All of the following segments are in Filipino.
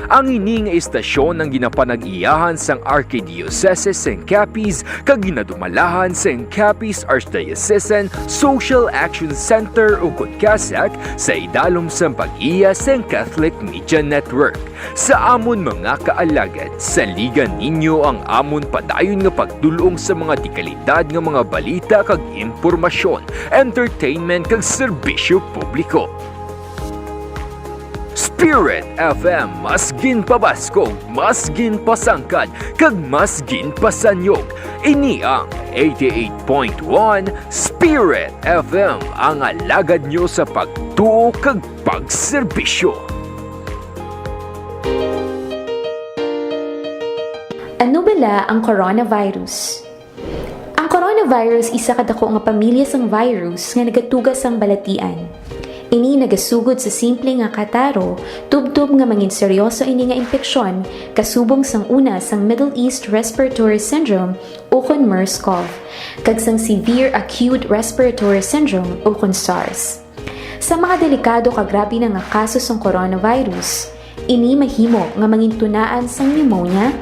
Ang ining istasyon ng ginapanag-iyahan sang Archdiocese sang Capiz kag ginadumalahan sang Capiz Archdiocesan Social Action Center ug Casac sa idalom sang pag-iya sang Catholic Media Network. Sa amon mga kaalagad, saligan ninyo ang amon padayon nga pagdulong sa mga dekalidad nga mga balita kag impormasyon, entertainment kag serbisyo publiko. Spirit FM, mas ginpabaskog, mas ginpasangkad, kag mas ginpasanyog. Ini ang 88.1 Spirit FM, ang alagad nyo sa pagtuo kag pagserbisyo. Ano bala ang coronavirus? Ang coronavirus isa kadako nga pamilya sang virus nga nagatugas sang balatian. Ini nagasugod sa simple nga kataro, tubtob nga mangin seryoso ini nga impeksyon, kasubong sang una sang Middle East Respiratory Syndrome o kon MERS-CoV, kag sang Severe Acute Respiratory Syndrome o kon SARS. Sa mga delikado kag grabe na nga kaso sang coronavirus, ini mahimo nga mangin tunaan sang pneumonia,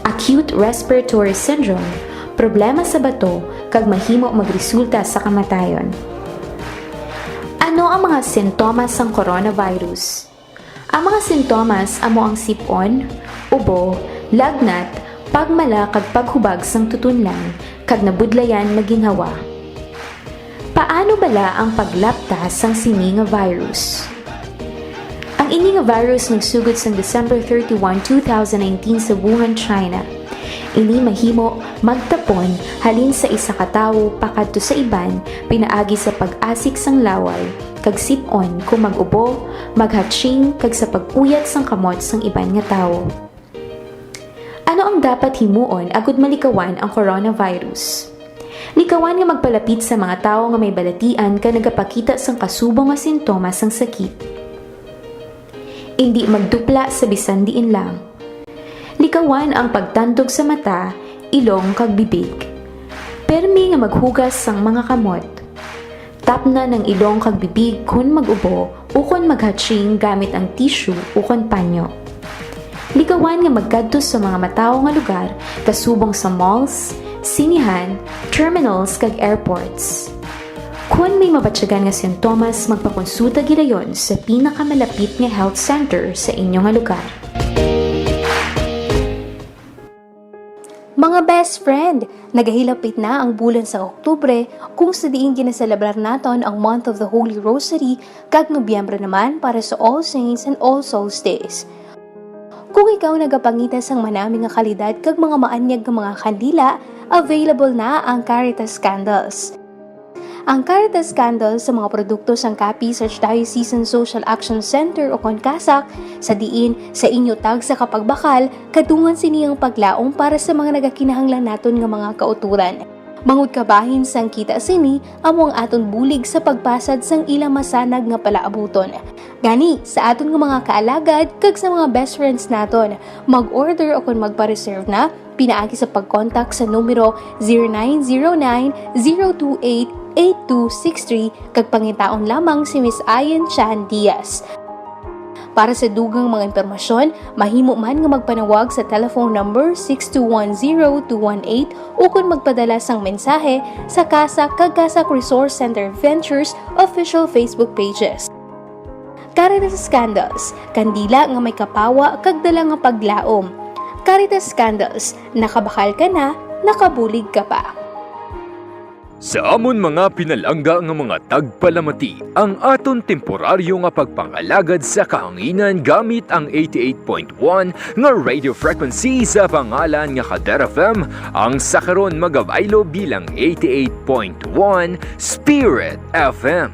acute respiratory syndrome, problema sa bato, kag mahimo magresulta sa kamatayon. Ano ang mga sintomas ng coronavirus? Ang mga sintomas amo ang sipon, ubo, lagnat, pagmala kag paghubag sang tutunlan, kag nabudlayan maginhawa. Paano bala ang paglaptas sang sini nga virus? Ang ini nga virus nagsugod sang December 31, 2019 sa Wuhan, China. Ini mahimo magtapon halin sa isa ka tawo pakadto sa iban pinaagi sa pag-asik sang laway, kag sip-on kung mag-ubo, maghatching kag sa pag-uyat sang kamot sang iban nga tawo. Ano ang dapat himuon agud malikawan ang coronavirus? Likawan nga magpalapit sa mga tawo nga may balatian ka nagapakita sang kasubong nga sintomas sang sakit. Hindi magdupla sa bisan diin lang. Likawan ang pagtandog sa mata, ilong kag bibig. Permi nga maghugas sang mga kamot. Tapna ng ilong kag bibig kun mag-ubo o kun maghatching gamit ang tissue o kun panyo. Likawan nga magkadto sa mga matawo nga lugar kasubong sa malls, sinihan, terminals kag airports. Kung may mabatyagan nga sintomas, magpakonsulta gidayon sa pinakamalapit nga health center sa inyong nga lugar. Mga best friend, nagahilapit na ang bulan sa Oktubre kung sa diin ginaselebrar naton ang Month of the Holy Rosary kag Nobyembre naman para sa All Saints and All Souls Days. Kung ikaw nagapangita sang manami nga kalidad kag mga maanyag nga mga kandila, available na ang Caritas Candles. Ang Caritas Candles sa mga produkto sang Capiz Archdiocesan Social Action Center o kon Casac sa diin sa inyo tag sa kapagbakal kadungan siniyang paglaom para sa mga nagakinahanglan naton nga mga kauturan. Mangud kabahin sang kita sini amo ang aton bulig sa pagpasad sang ilang masanag nga palaabuton. Gani sa aton nga mga kaalagad kag sa mga best friends naton, mag-order o kon magpa-reserve na pinaagi sa pag-contact sa numero 0909-028-8263 kag pangitaon lamang si Miss Ayan Chan Diaz. Para sa dugang mga impormasyon, mahimo man nga magpanawag sa telephone number 6210-218 o kung magpadala sang mensahe sa Casac kag Casac Resource Center Ventures official Facebook pages. Caritas Candles, kandila nga may kapawa kag dala nga paglaom. Caritas Candles, nakabakal ka na, nakabulig ka pa. Sa amon mga pinalangga nga mga tagpalamati, ang aton temporaryo nga pagpangalagad sa kahanginan gamit ang 88.1 nga radio frequency sa pangalan nga Kader FM, ang sakaron magabaylo bilang 88.1 Spirit FM.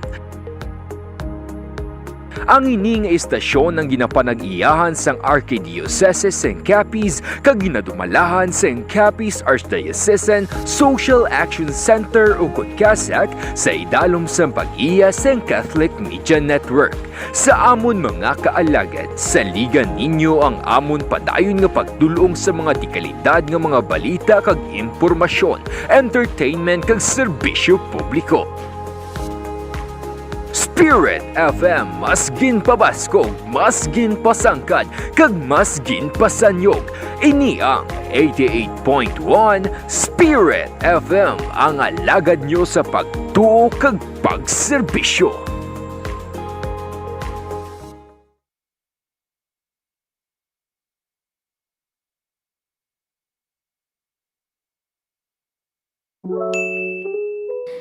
Ang ining istasyon ng ginapanag-iyahan sang Archdiocese sang Capiz kag ginadumalahan sang Capiz Archdiocesan Social Action Center o Casac sa idalom sang pag-iya sang Catholic Media Network. Sa amon mga kaalagad, saligan ninyo ang amon padayon nga pagdulong sa mga dekalidad nga mga balita kag impormasyon, entertainment kag serbisyo publiko. Spirit FM, mas ginpabaskog, mas ginpasangkad, kag mas ginpasanyog. Ini ang 88.1 Spirit FM, ang alagad nyo sa pagtuo kag pag-serbisyo.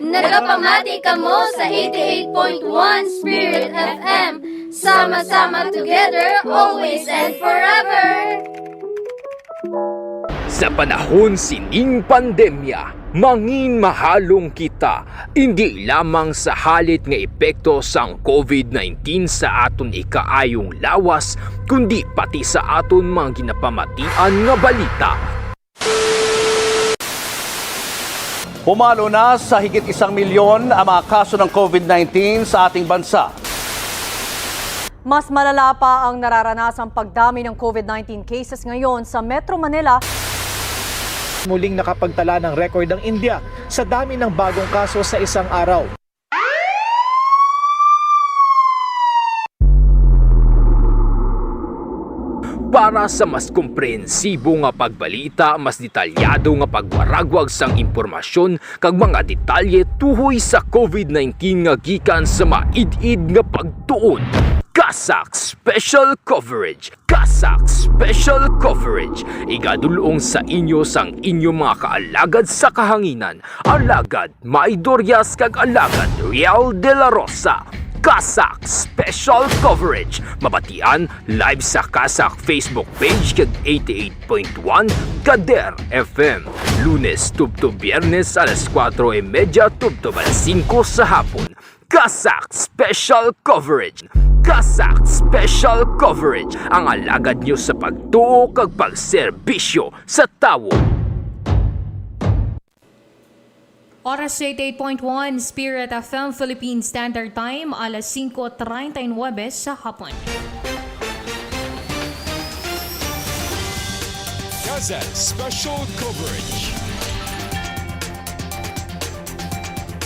Nagapamati ka mo sa 88.1 Spirit FM. Sama-sama together, always and forever. Sa panahon sining pandemya, mangin mahalong kita, hindi lamang sa halit nga epekto sang COVID-19 sa aton ikaayong lawas, kundi pati sa aton mga ginapamatian nga balita. Pumalo na sa higit 1 milyon ang mga kaso ng COVID-19 sa ating bansa. Mas malala pa ang nararanasang pagdami ng COVID-19 cases ngayon sa Metro Manila. Muling nakapagtala ng record ang India sa dami ng bagong kaso sa isang araw. Para sa mas komprehensibo nga pagbalita, mas detalyado nga pagwaragwag sang impormasyon kag mga detalye tuhoy sa COVID-19 nga gikan sa maid-id nga pagtuon. Casac Special Coverage. Casac Special Coverage. Igadulong sa inyo sang inyong mga kaalagad sa kahanginan. Alagad Maidorias kag alagad Real de la Rosa. Casac Special Coverage. Mabatian live sa Casac Facebook page kag 88.1 Kader FM. Lunes tubto Biyernes alas 4:30 tubto alas 5 sa hapon. Casac Special Coverage. Casac Special Coverage. Ang alagad nyo sa pagtuo kag pag-serbisyo sa tawo. Oras 88.1 Spirit FM Philippine Standard Time, alas 5:39 sa hapon. Casac Special Coverage.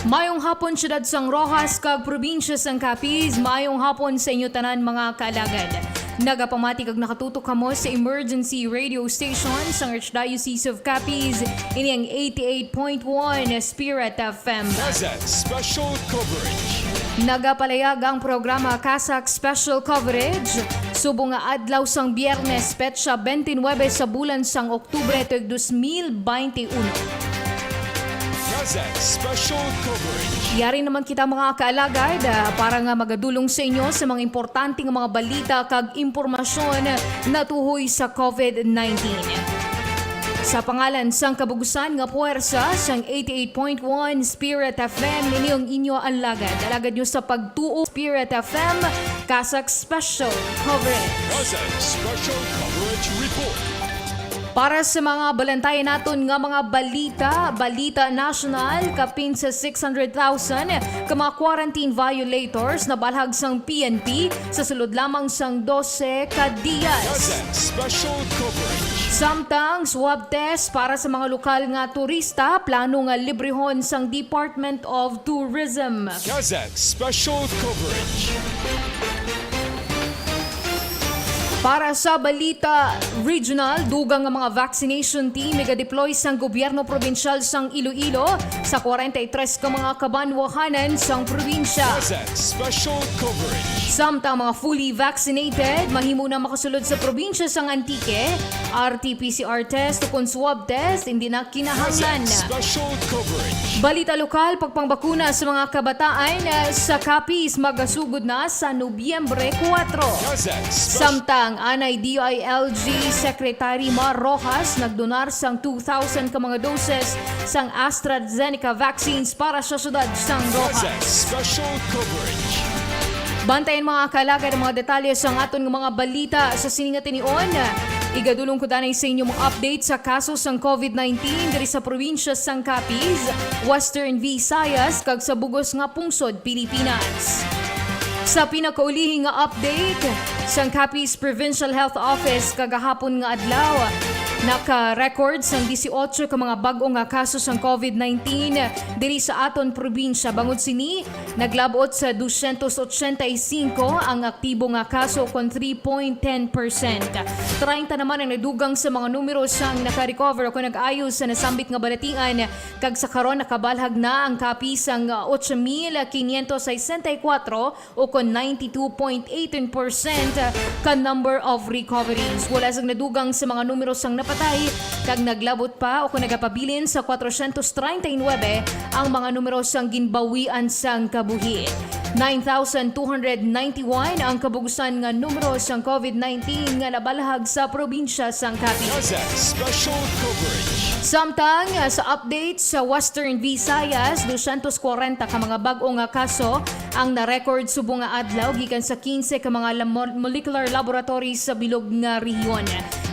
Mayong hapon siyudad sang Roxas kag probinsya sang Capiz. Mayong hapon sa inyo tanan mga kaalagad. Nagapamati kag nakatutok kamo sa emergency radio station sang Archdiocese of Capiz. Ini ang 88.1 Spirit FM. Casac Special Coverage. Nagapalayag ang programa Casac Special Coverage. Subo nga adlaw sang Biyernes, petsa 29 sa bulan sang Oktubre tuig 2021. Casac Special Coverage. Yari naman kita mga kaalagad para nga magadulong sa inyo sa mga importante nga mga balita kag impormasyon na tuhoy sa COVID-19. Sa pangalan sang kabugusan nga puwersa sang 88.1 Spirit FM, ninyong inyo alagad. Alagad nyo sa pagtuo Spirit FM, Casac Special Coverage. Casac Special Coverage Report. Para sa mga balantayan naton nga mga balita, Balita Nasyunal, Kapin sa 600,000, ka mga quarantine violators na balhag sang PNP sa sulod lamang sang 12 ka diyas. Casac Special Coverage. Samtang swab test para sa mga lokal nga turista, plano nga librehon sang Department of Tourism. Casac Special Coverage. Para sa Balita Regional, dugang nga mga vaccination team iga-deploy sang gobyerno probinsyal sang Iloilo sa 43 ka mga kabanwahanan sang probinsya. Casac Special Coverage. Samtang mga fully vaccinated, mahimo na makasulod sa probinsya sang Antique, RT-PCR test o swab test, hindi na kinahanglan. Casac Special Coverage. Balita Lokal, pagpangbakuna sa mga kabataan sa Capiz magasugod na sa Nobyembre 4. Casac Special. Samtang Anay DILG Sec Roxas nagdonar sang 2,000 ka mga doses sang Aztrazeneca vaccines para sa syudad sang Casac Roxas. Special Coverage. Bantayan mga kalagad ang mga detalye sa aton ng mga balita sa siningat nion. Igadulong ko danay sa inyo mga update sa kaso sang COVID-19 diri sa probinsya sang Capiz, Western Visayas kag sa bugos nga pungsod Pilipinas. Sa pinakaulihing nga update, sang Capiz Provincial Health Office kagahapon nga adlaw, Naka-record sang 18 ka mga bag-o nga kaso sang COVID-19 diri sa aton probinsya. Bangod sini, naglabot sa 285 ang aktibo nga kaso kon 3.10%. 30 naman ang nadugang sa mga numero sang naka-recover o nag-ayos sa nasambit nga balatian. Kag sa karon nakabalhag na ang Capiz sang 8,564 o kon 92.18% ka number of recoveries. Wala sang nadugang sa mga numero sang napatay kag naglabot pa o kung nagapabilin sa 439 ang mga numero sang ginbawian sang kabuhi. 9,291 ang kabugusan nga numero sang COVID-19 nga nabalhag sa probinsya sang Kapin. Casac special coverage. Samtang sa update sa Western Visayas, 240 ka mga bag-o nga kaso ang na-record subong nga adlaw gikan sa 15 ka mga molecular laboratories sa bilog nga rehiyon.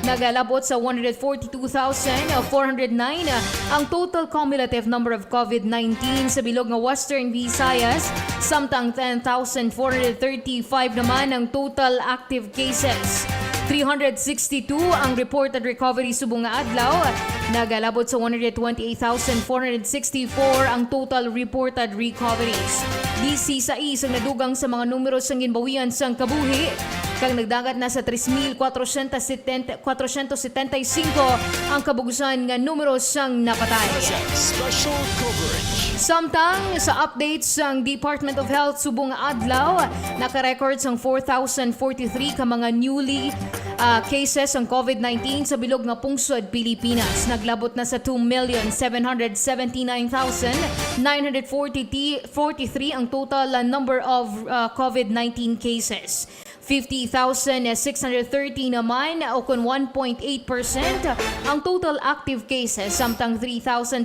Nagalabot sa 142,409 ang total cumulative number of COVID-19 sa bilog nga Western Visayas, samtang 10,435 naman ang total active cases. 362 ang reported recovery subong nga adlaw. Nagalabot sa 128,464 ang total reported recoveries. DC sa isang nadugang sa mga numero sang ginbawian sang kabuhi kag nagdagat na sa 3,475 ang kabugusan nga numero sang napatay. Special coverage. Samtang sa updates sang Department of Health subong nga adlaw, naka-record sang 4,043 ka mga newly cases ang COVID-19 sa bilog nga pungsod Pilipinas. Naglabot na sa 2,779,943 ang total number of COVID-19 cases. 50,630 naman o kung 1.8% ang total active cases, samtang 3,224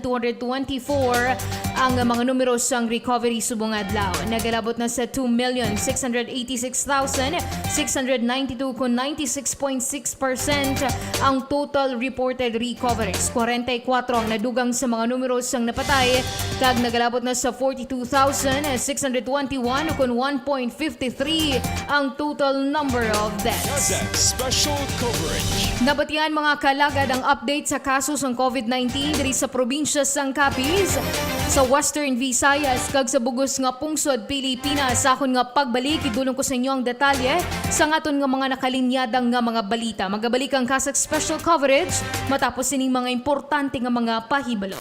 ang mga numero sang recovery subong adlaw. Nagalabot na sa 2,686,692 kung 96.6% ang total reported recoveries. 44 ang nadugang sa mga numero sang napatay kag nagalabot na sa 42,621 o kung 1.53 ang total number of deaths. Casac special coverage. Nabatian mga kalagad ang update sa kaso ng COVID-19 diri sa probinsya sang Capiz, sa Western Visayas kag sa bugos nga pungsod Pilipinas. Sa akon nga pagbalik, idulong ko sa inyo ang detalye sa ngaton nga mga nakalinyadang nga mga balita. Magabalik ang Casac special coverage matapos sining mga importante nga mga pahibalo.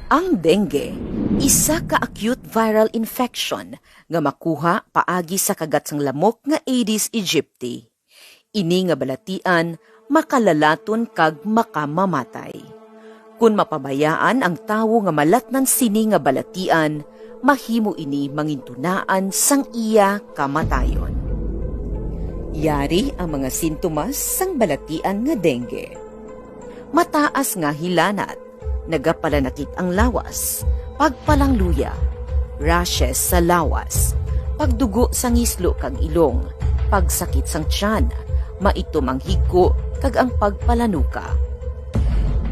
Ang dengue, isa ka acute viral infection nga makuha paagi sa kagat sang lamok nga Aedes aegypti. Ini nga balatian makalalaton kag makamamatay. Kung mapabayaan ang tawo nga malatnan sini nga balatian, mahimo ini mangintunaan sang iya kamatayon. Yari ang mga sintomas sang balatian nga dengue. Mataas nga hilanat, nagapalanakit ang lawas, pagpalangluya, rashes sa lawas, pagdugo sang islo kag ilong, pagsakit sang tiyan, maitom ang higko kag ang pagpalanuka.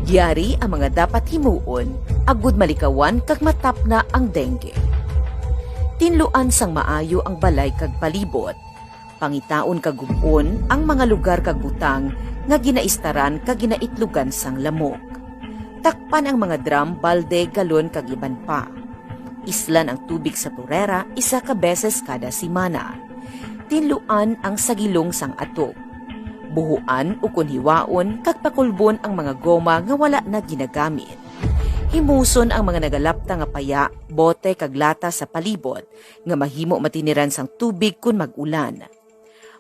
Yari ang mga dapat himuon, agud malikawan kag matapna ang dengue. Tinluan sang maayo ang balay kag palibot, pangitaon kag gubon ang mga lugar kag butang nga ginaistaran kag ginaitlugan sang lamok. Takpan ang mga drum, balde, galon kag iban pa. Islan ang tubig sa turera isa ka beses kada simana. Tinluan ang sagilong sang atog. Buhuan o kunhiwaon kag pakulbon ang mga goma nga wala na ginagamit. Himuson ang mga nagalapta nga paya, bote kag lata sa palibot nga mahimo matiniran sang tubig kun mag-ulan.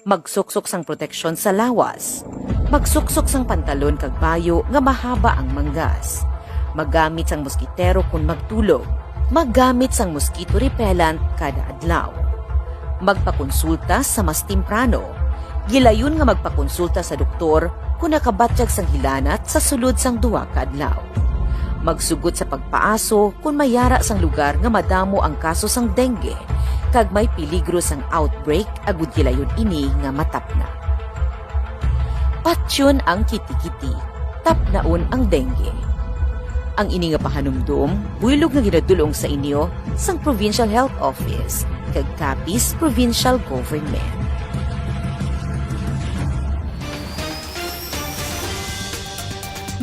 Magsuksok sang proteksyon sa lawas. Magsuksok sang pantalon kag bayo nga mahaba ang manggas. Magamit sang moskitero kung magtulog. Magamit sang mosquito repellent kada adlaw. Magpakonsulta sa mas temprano. Gilayon nga magpakonsulta sa doktor kung nakabatyag sang hilanat sa sulod sang 2 ka adlaw. Magsugod sa pagpaaso kung mayara sang lugar nga madamo ang kaso sang dengue kag may peligro sang outbreak agud gilayon ini nga matapna. Patyon ang kiti-kiti, tapnaon ang dengue. Ang ini nga pahanumdum, buylog nga ginadulong sa inyo sang Provincial Health Office kag Capiz Provincial Government.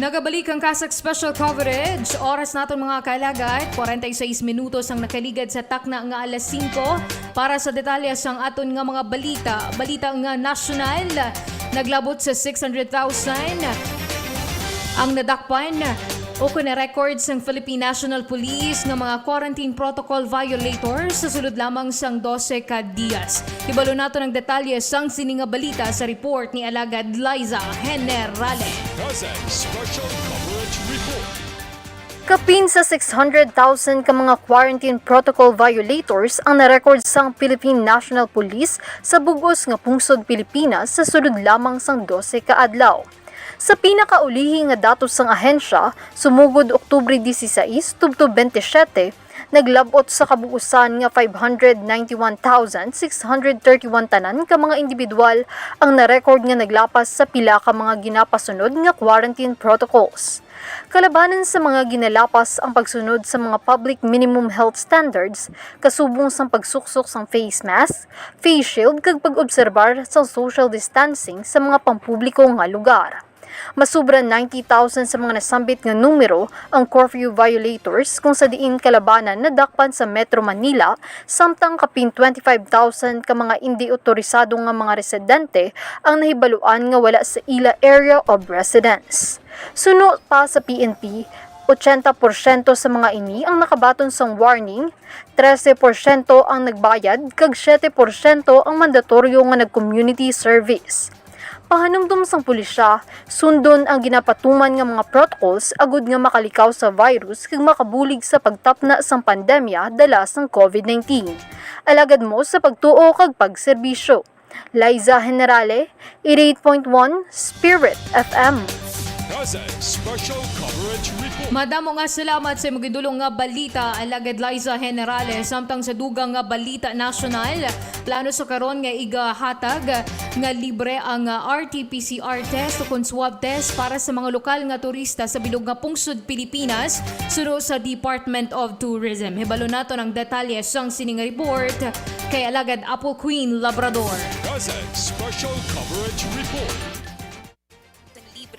Nagabalik ang Casac Special Coverage. Oras naton mga kaalagad, 46 minutos ang nakaligad sa takna nga alas 5 para sa detalye sang aton nga mga balita. Balita nga nasyonal, naglabot sa 600,000 ang nadakpan o records ng Philippine National Police ng mga quarantine protocol violators sa sulod lamang sang 12 ka diyas. Ibalo nato ng detalye sang sininga balita sa report ni Alagad Liza Generale. Casac Special Coverage Report. Kapin sa 600,000 ka mga quarantine protocol violators ang na-record sang Philippine National Police sa bugos nga pungsod Pilipinas sa sulod lamang sang 12 ka adlaw. Sa pinakaulihi nga datos sang ahensya, sumugod Oktubre 16 tubtob 27, naglabot sa kabuusan nga 591,631 tanan ka mga individual ang na-record nga naglapas sa pila ka mga ginapasunod nga quarantine protocols. Kalabanan sa mga ginalapas ang pagsunod sa mga public minimum health standards, kasubong sang pagsuksok sang face mask, face shield kag pag-obserbar sa social distancing sa mga pampubliko nga lugar. Masubra 90,000 sa mga nasambit nga numero ang curfew violators kung sa diin kalabanan nadakpan sa Metro Manila, samtang kapin 25,000 ka mga hindi otorisado nga mga residente ang nahibaluan nga wala sa ila area of residence. Suno pa sa PNP, 80% sa mga ini ang nakabaton sang warning, 13% ang nagbayad, kag 7% ang mandatoryo nga nag-community service. Pahanumdum sang pulisya, sundon ang ginapatuman nga mga protocols agud nga makalikaw sa virus kag makabulig sa pagtapna sang pandemya dala sang COVID-19. Alagad mo sa pagtuo kag pag-serbisyo. Liza Generale, 88.1 Spirit FM. Casac Special Coverage Report. Madamo nga salamat sa magidulong nga balita, Alagad Liza Generale, samtang sa Dugang nga Balita Nasyunal. Plano sa karon nga igahatag nga libre ang RT-PCR test o Swab test para sa mga lokal nga turista sa bilog nga pungsod Pilipinas suro sa Department of Tourism. Hibalo nato ng detalye sang sining report kay Alagad Apple Queen Labrador. Casac Special Coverage Report.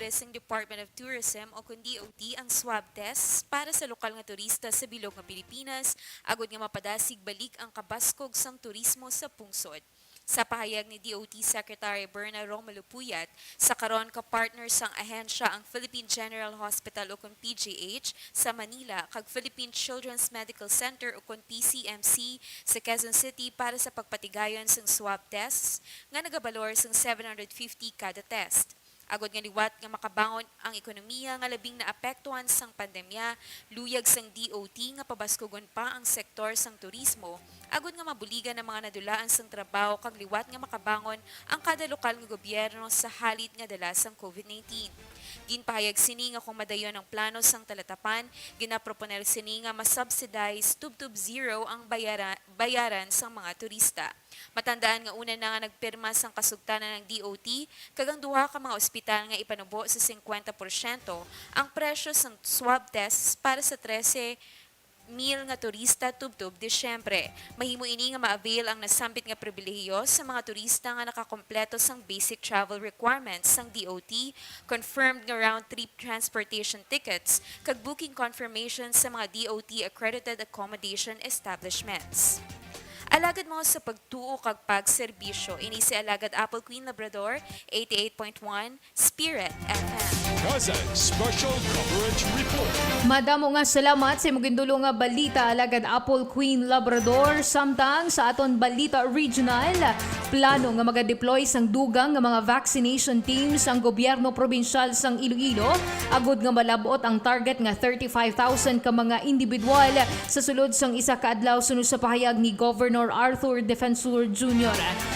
Sa Department of Tourism o kundi DOT ang swab test para sa lokal nga turista sa bilog nga Pilipinas agud nga mapadasig balik ang kabaskog sang turismo sa pungsod. Sa pahayag ni DOT Secretary Berna Romulo Puyat, sa karon ka partner sang ahensya ang Philippine General Hospital o kun PGH sa Manila kag Philippine Children's Medical Center o kun PCMC sa Quezon City para sa pagpatigayon sang swab tests nga nagabalor sang 750 kada test. Agod nga liwat nga makabangon ang ekonomiya nga labing naapektuhan sang pandemya, luyag sang DOT nga pabaskugon pa ang sektor sang turismo, agod nga mabuligan ang mga nadulaan sang trabaho kag liwat nga makabangon ang kada lokal nga gobyerno sa halit nga dala sang COVID-19. Ginpahayag sini nga kung madayon ang plano sang talatapan, ginaproponer sini nga masubsidize tubtub zero ang bayaran sang mga turista. Matandaan nga una na nga nagpirma sang kasugtanan ng DOT kagang duha ka mga ospital nga ipanubo sa 50% ang presyo sang swab tests para sa 13,000 nga turista tubtob Disyembre. Mahimo ini nga ma-avail ang nasambit nga pribilehiyo sa mga turista nga nakakompleto sang basic travel requirements sang DOT, confirmed nga round-trip transportation tickets, kag booking confirmation sa mga DOT accredited accommodation establishments. Alagad mo sa pagtuo kag pag-serbisyo. Ini si Alagad Apple Queen Labrador, 88.1 Spirit FM. Casac Special Coverage Report. Madamo nga salamat sa magindulong nga balita, Alagad Apple Queen Labrador, samtang sa aton Balita Regional. Plano nga maga-deploy sang dugang nga mga vaccination teams ang gobyerno probinsyal sang Iloilo, agud nga malabot ang target nga 35,000 ka mga individual sa sulod sang isa ka adlaw sunod sa pahayag ni Governor Arthur Defensor Jr.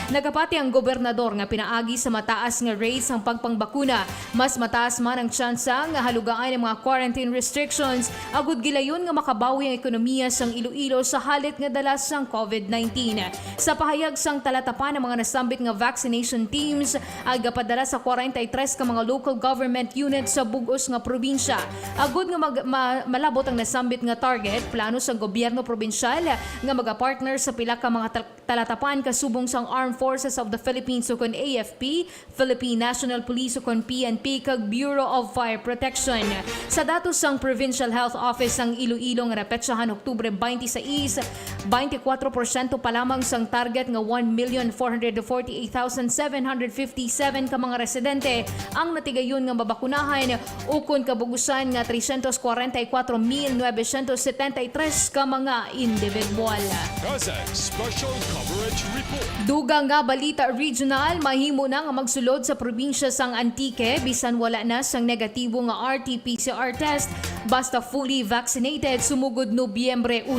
Nagapati ang gobernador nga pinaagi sa mataas nga rates ang pagpangbakuna. Mas mataas man ang tsansa nga halugaan ng mga quarantine restrictions agud gilayon nga makabawi ang ekonomiya sang Iloilo sa halit nga dalas sang COVID-19. Sa pahayag sang talatapan ng mga nasambit nga vaccination teams ay gapadala sa 43 ka mga local government units sa bugos nga probinsya. Agud nga malabot ang nasambit nga target, plano sa gobyerno probinsyal nga magapartner sa pila ka mga talatapan kasubong sang Armed Forces of the Philippines ukon AFP, Philippine National Police ukon PNP kag Bureau of Fire Protection. Sa datos sang Provincial Health Office sang Iloilo nga napetsahan Oktubre 26, 24% pa lamang sang target nga 1,448,757 ka mga residente ang natigayon nga mabakunahan ukon kabugusan nga 344,973 ka mga individual. Casac Special Coverage Report. Dugang nga Balita Regional, mahimo na nga magsulod sa probinsya sang Antique bisan wala na sang negatibo nga RT-PCR test basta fully vaccinated sumugod Nobyembre 1.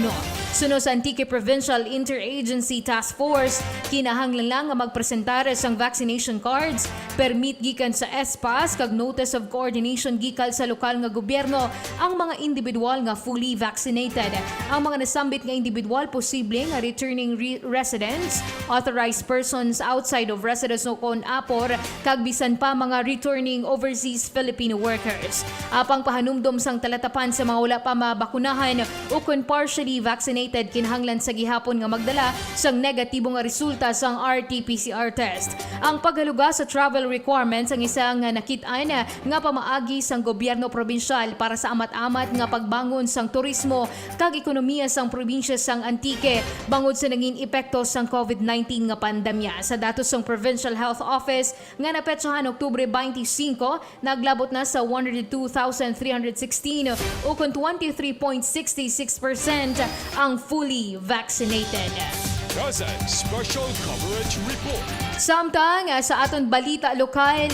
Suno sa Antique Provincial Interagency Task Force, kinahanglan lang nga magpresentar sang vaccination cards, permit gikan sa ESPAS kag notice of coordination gikan sa lokal nga gobyerno ang mga individual nga fully vaccinated. Ang mga nasambit nga individual posible nga returning residents, authorized persons outside of residence ukon APOR kag bisan pa mga returning overseas Filipino workers. Apang pahanumdom sang talatapan sa mga wala pa mabakunahan ukon partially vaccinated kinahanglan sa gihapon nga magdala sang negatibo nga resulta sang RT-PCR test. Ang paghaluga sa travel requirements ang isang nakit-an nga pamaagi sang gobyerno probinsyal para sa amat-amat nga pagbangon sang turismo kag ekonomiya sang probinsya sang Antique bangod sa naging epekto sang COVID-19 nga pandemya. Sa datos sang Provincial Health Office nga napetsahan Oktubre 25, naglabot na sa 102,316 o kung 23.66% ang fully vaccinated. Casac Special Coverage Report. Samtang sa aton balita lokal,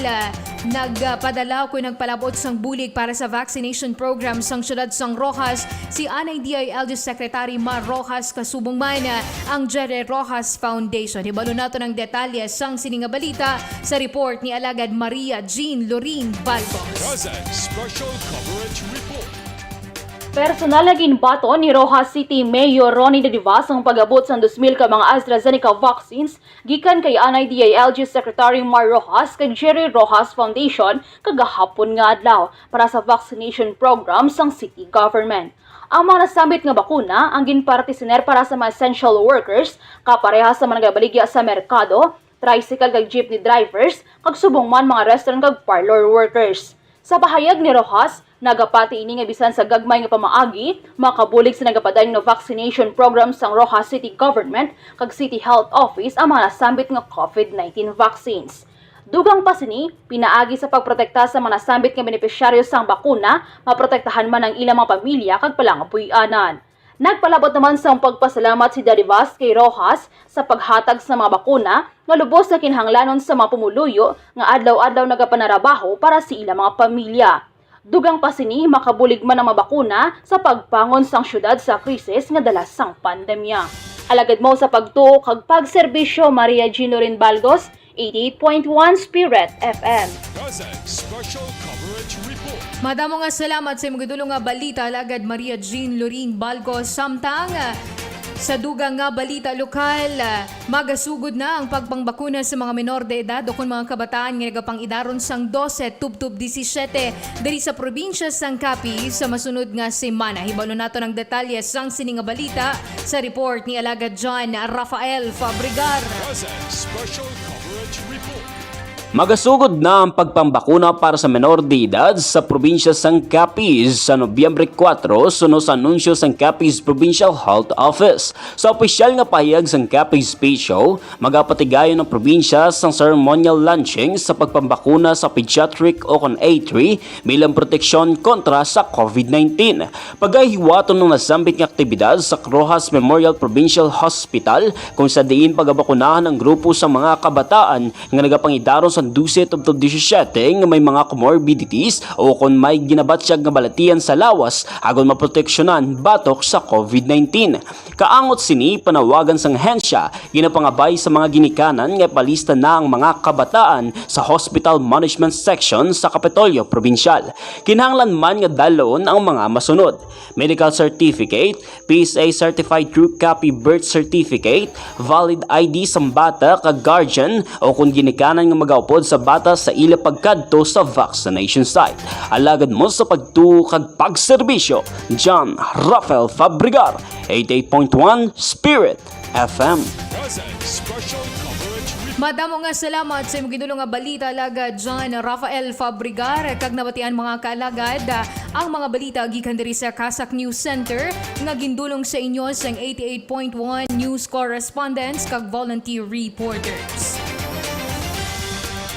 nagpadala ko nagpalabot sang bulig para sa vaccination program sang syudad sang Roxas si Anay DILG Secretary Mar Roxas kasubong man ang Jerry Roxas Foundation. Hibalo nato ng detalye sang sininga balita sa report ni Alagad Maria Jean Lorin Balcos. Casac Special Coverage Report. Personal na ginbato ni Roxas City Mayor Ronnie de Divas ang pag-abot sa 2,000 ka mga Aztrazeneca vaccines gikan kay Anay DILG Secretary Mar Roxas kay Jerry Roxas Foundation kagahapon nga adlaw para sa vaccination program sang city government. Ang mga nasambit nga bakuna ang ginpartisiner para sa mga essential workers kapareha sa mga nagabaligya sa merkado, tricycle kag jeepney drivers kag subong man mga restaurant kag parlor workers. Sa bahayag ni Roxas, nagapati ini nga bisan sa gagmay nga pamaagi, makabulig sa nagapadayong na vaccination program sang Roxas City Government kag City Health Office ang mga nasambit nga COVID-19 vaccines. Dugang pa sini, pinaagi sa pagprotekta sa mga nasambit nga benepisyaryo sang bakuna, maprotektahan man ang ilang mga pamilya kag palangapuy-anan. Nagpalabot naman sa pagpasalamat si Darivas kay Roxas sa paghatag sa mga bakuna nga lubos na kinahanglanon sa mga pumuluyo nga adlaw-adlaw nagapanarabaho para sa ilang mga pamilya. Dugang pa sini makabulig man ang mabakuna sa pagpangon sang syudad sa krisis nga dalas sang pandemya. Alagad mo sa pagtuo kag pag-serbisyo Maria Gino Rin Balgos, 88.1 Spirit FM. Casac Special Coverage Report. Madamo nga salamat sa mga dulong nga balita Alagad Maria Jean Lorin Balcos. Samtang sa dugang nga balita lokal, magasugod na ang pagpangbakuna sa mga menor de edad o kung mga kabataan nga nagapangidaron sang 12 tub-tub 17 diri sa probinsya sang Capiz sa masunod nga semana. Hibalo nato ng detalye sang sininga balita sa report ni Alagad John Rafael Fabregar. Casac Special Coverage Report. Magasugod na ang pagpambakuna para sa menor de edad sa probinsya sang Capiz sa Nobyembre 4 suno sa anunsyo sang Capiz Provincial Health Office. Sa opisyal nga pahayag sang Capiz PHO, magapatigayon ng probinsya sang ceremonial launching sa pagpambakuna sa pediatric o kon A3 bilang proteksyon kontra sa COVID-19. Pagahiwaton ng nasambit nga aktibidad sa Roxas Memorial Provincial Hospital kung sa diin pagabakunahan ng grupo sa mga kabataan nga nagapangidaron sa 12 tubtob 17 nga may mga comorbidities o kung may ginabatsyag nga balatian sa lawas agon maproteksyonan batok sa COVID-19. Kaangot sini panawagan sang hensya ginapangabay sa mga ginikanan nga palista na ang mga kabataan sa Hospital Management Section sa Kapitolyo Probinsyal. Kinahanglan man nga dalon ang mga masunod: medical certificate, PSA certified true copy birth certificate, valid ID sang bata kag guardian o kung ginikanan nga magaupo sa bata sa ila pagkadto sa vaccination site. Alagad mo sa pagtuo kag pag-serbisyo, John Rafael Fabregar, 88.1 Spirit FM. Casac Special Coverage Report. Madamo nga salamat sa imong gidulong nga balita alagad John Rafael Fabrigar kag nabatian mga kaalagad ang mga balita gikan diri sa Casac News Center nga gindulong sa inyo sang 88.1 news correspondents kag volunteer reporters.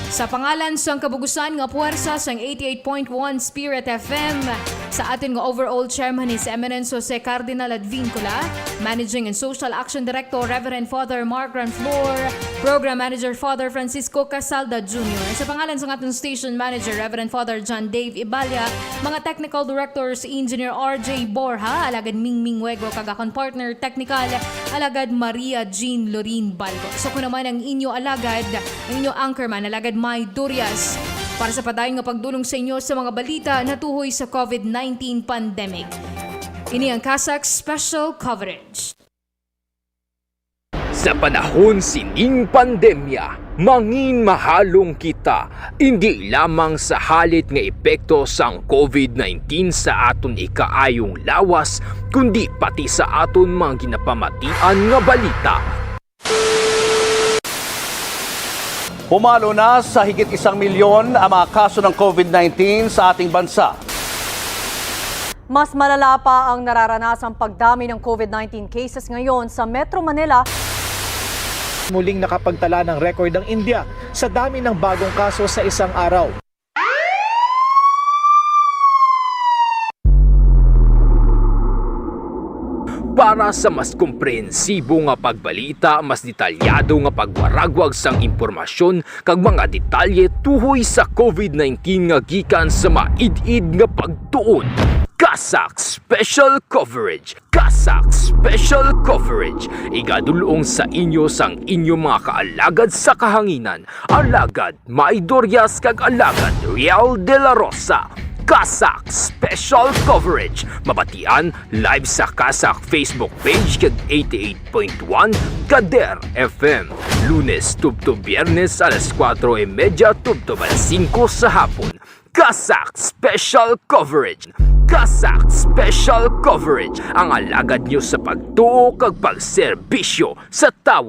Sa pangalan sang kabugusan nga puwersa sang 88.1 Spirit FM, sa atin nga overall chairman is Eminence Jose Cardinal Advincula, Managing and Social Action Director Reverend Father Mark Ranflor, Program Manager Father Francisco Casalda Jr. Sa pangalan sang ating Station Manager Reverend Father John Dave Ibalya, mga Technical Directors Engineer RJ Borja, alagad Mingming Wego kag akong partner technical, alagad Maria Jean Lorin Balco. So kung naman ang inyo alagad, ang inyo anchorman, alagad May Durias, para sa padayon nga pagdulong sa inyo sa mga balita na tuhoy sa COVID-19 pandemic. Ini ang Casac Special Coverage. Sa panahon sining pandemya, mangin mahalong kita, hindi lamang sa halit nga epekto sang COVID-19 sa aton ikaayong lawas, kundi pati sa aton mga ginapamatian nga balita. Pumalo na sa higit 1 milyon ang mga kaso ng COVID-19 sa ating bansa. Mas malala pa ang nararanasang pagdami ng COVID-19 cases ngayon sa Metro Manila. Muling nakapagtala ng record ang India sa dami ng bagong kaso sa isang araw. Para sa mas komprehensibo nga pagbalita, mas detalyado nga pagwaragwag sang impormasyon kag mga detalye tuhoy sa COVID-19 nga gikan sa maid-id nga pagtuon. Casac Special Coverage. Casac Special Coverage. Igadulong sa inyo sang inyo mga kaalagad sa kahanginan. Alagad Maidorias kag alagad Real de la Rosa. Casac Special Coverage. Mabatian live sa Casac Facebook page kag 88.1 Kader FM. Lunes tubto Biyernes alas 4:30 tubto alas 5 sa hapon. Casac Special Coverage. Casac Special Coverage. Ang alagad nyo sa pagtuo kag pag-serbisyo sa tao.